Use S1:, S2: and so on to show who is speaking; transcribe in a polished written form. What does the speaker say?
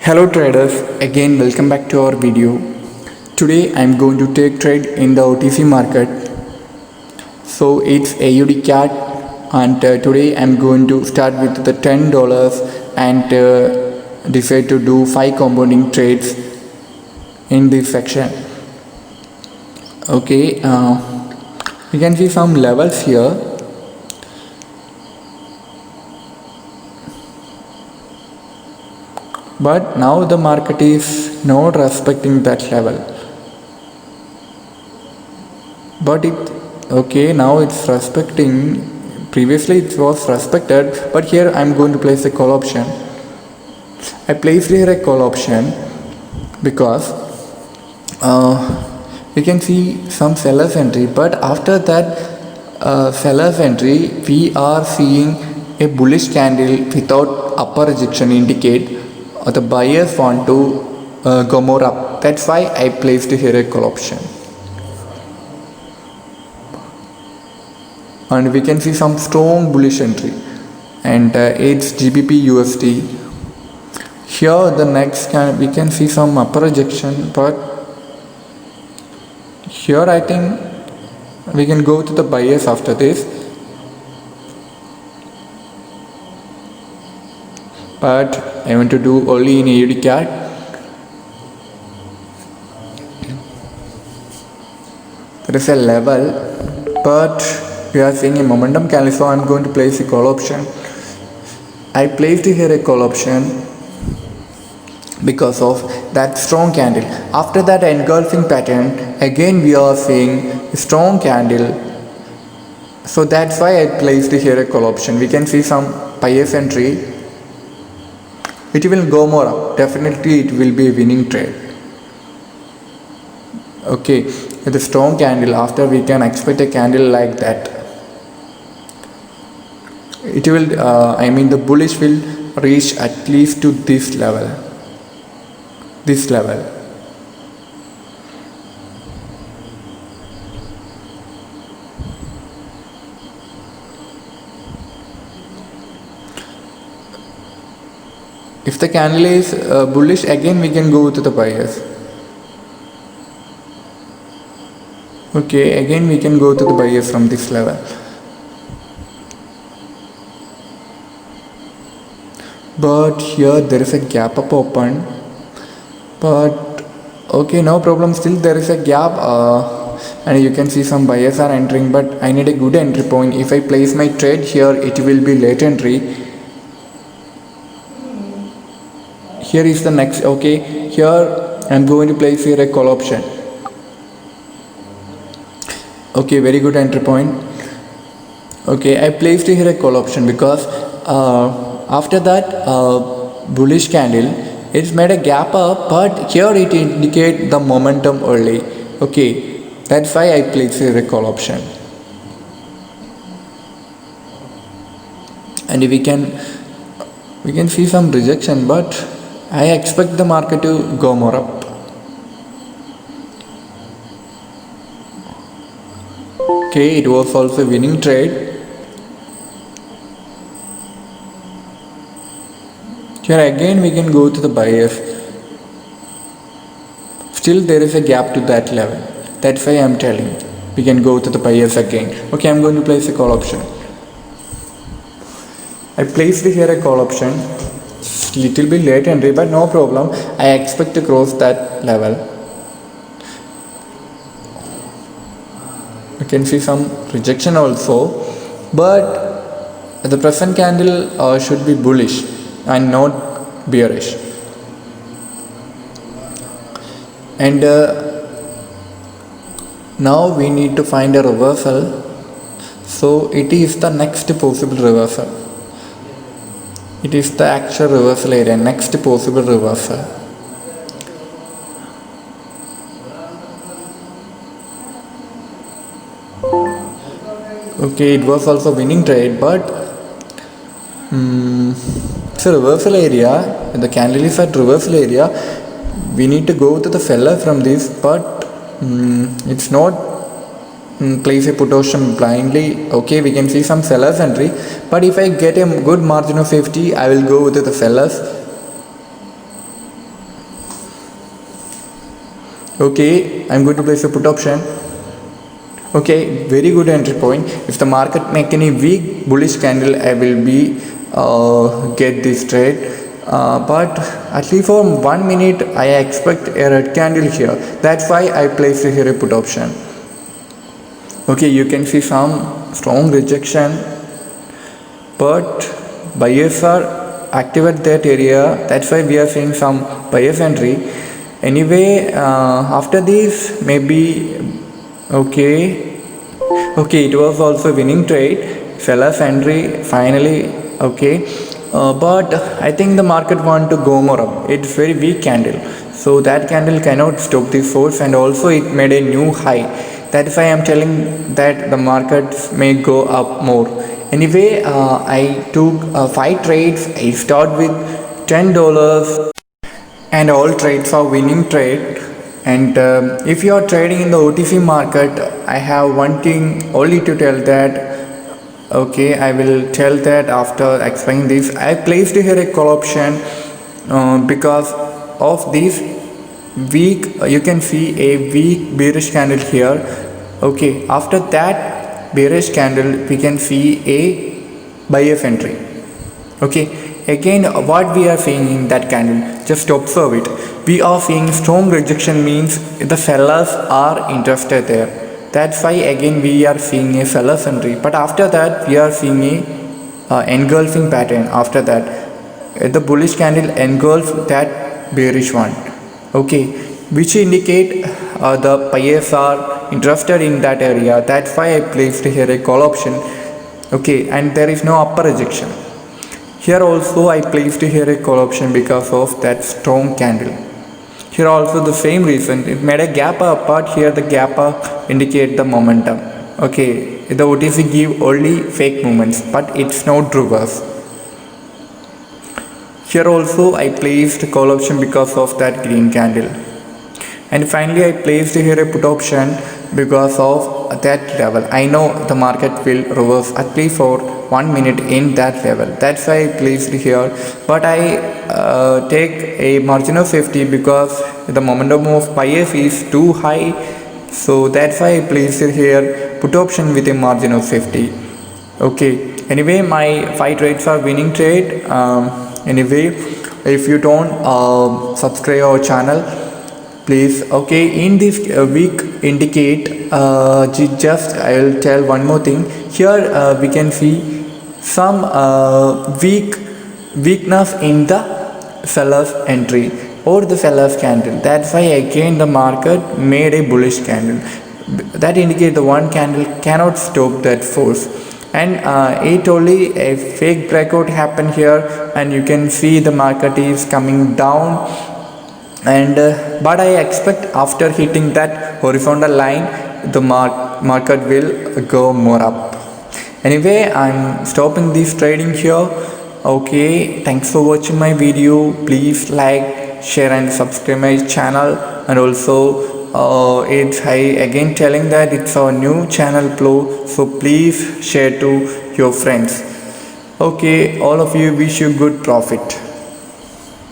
S1: Hello traders, again welcome back to our video. Today I am going to take trade in the OTC market. So it's AUD CAD and today I am going to start with the $10 and decide to do 5 compounding trades in this section. Okay, you can see some levels here. But now the market is not respecting that level. But now it's respecting. Previously it was respected, but here I'm going to place a call option. I placed here a call option because we can see some seller's entry, but after that seller's entry we are seeing a bullish candle without upper rejection indicate the buyers want to go more up. That's why I placed here a call option. And we can see some strong bullish entry, and it's GBP USD. Here the next we can see some upper rejection, but here I think we can go to the buyers after this. But I want to do only in AUD CAD. There is a level, but we are seeing a momentum candle, so I am going to place a call option. I placed here a call option because of that strong candle. After that engulfing pattern, again we are seeing a strong candle. So that's why I placed here a call option. We can see some buyer's entry. It will go more up. Definitely it will be a winning trade. Okay, with a strong candle, after we can expect a candle like that. It will, the bullish will reach at least to this level. This level. If the candle is bullish, again we can go to the buyers. Okay, again we can go to the buyers from this level. But here there is a gap up open. But okay, no problem. Still there is a gap, and you can see some buyers are entering. But I need a good entry point. If I place my trade here, it will be late entry. Here is the next. Okay, here I am going to place here a call option. Okay, very good entry point. Okay, I placed here a call option because after that bullish candle, it's made a gap up, but here it indicate the momentum early. Okay, that's why I placed here a call option. And we can see some rejection, but I expect the market to go more up. Okay, it was also a winning trade. Here again we can go to the buyers. Still there is a gap to that level. That's why I am telling. We can go to the buyers again. Okay, I am going to place a call option. I placed here a call option. Little bit late entry, but no problem. I expect to cross that level. You can see some rejection also, but the present candle should be bullish and not bearish. And now we need to find a reversal. So it is the next possible reversal. It is the actual reversal area, next possible reversal. Okay, it was also winning trade, but it's a reversal area. The candle is at reversal area. We need to go to the seller from this, but it's not place a put option blindly. Okay, we can see some sellers entry, but if I get a good margin of safety, I will go with the sellers. Okay, I'm going to place a put option. Okay, very good entry point. If the market make any weak bullish candle, I will be get this trade. But at least for 1 minute, I expect a red candle here. That's why I placed here a put option. Okay, you can see some strong rejection, but buyers are active at that area. That's why we are seeing some buyers entry. Anyway, after this, maybe okay, it was also winning trade. Sellers entry finally okay, but I think the market want to go more up. It's very weak candle, so that candle cannot stop the force, and also it made a new high. That's why I'm telling that the markets may go up more. Anyway, I took 5 trades. I start with $10 and all trades are winning trade. And if you are trading in the OTC market, I have one thing only to tell that. Okay, I will tell that after explaining this. I placed here a call option because of this weak. You can see a weak bearish candle here. Okay, after that bearish candle, we can see a buyer's entry. Okay, again what we are seeing in that candle, just observe it. We are seeing strong rejection, means the sellers are interested there. That's why again we are seeing a seller's entry. But after that we are seeing a engulfing pattern. After that the bullish candle engulfs that bearish one. Okay, which indicate the buyers are interested in that area. That's why I placed here a call option. Okay, and there is no upper rejection. Here also I placed here a call option because of that strong candle. Here also the same reason, it made a gap up, but here the gap up indicate the momentum. Okay, the OTC give only fake movements, but it's not reverse. Here also I placed call option because of that green candle. And finally I placed here a put option because of that level. I know the market will reverse at least for 1 minute in that level. That's why I placed here. But I take a margin of safety because the momentum of buyers is too high. So that's why I placed here put option with a margin of safety. Okay. Anyway, my 5 trades are winning trade. Anyway, if you don't subscribe our channel, please. Okay, in this week indicate just I will tell one more thing. Here we can see some weakness in the seller's entry or the seller's candle. That's why again the market made a bullish candle. That indicates the one candle cannot stop that force. And it only a fake breakout happened here, and you can see the market is coming down. And but I expect after hitting that horizontal line, the market will go more up. Anyway, I'm stopping this trading here. Okay, thanks for watching my video. Please like, share and subscribe my channel. And also I again telling that it's our new channel flow, so please share to your friends. Okay, all of you, wish you good profit.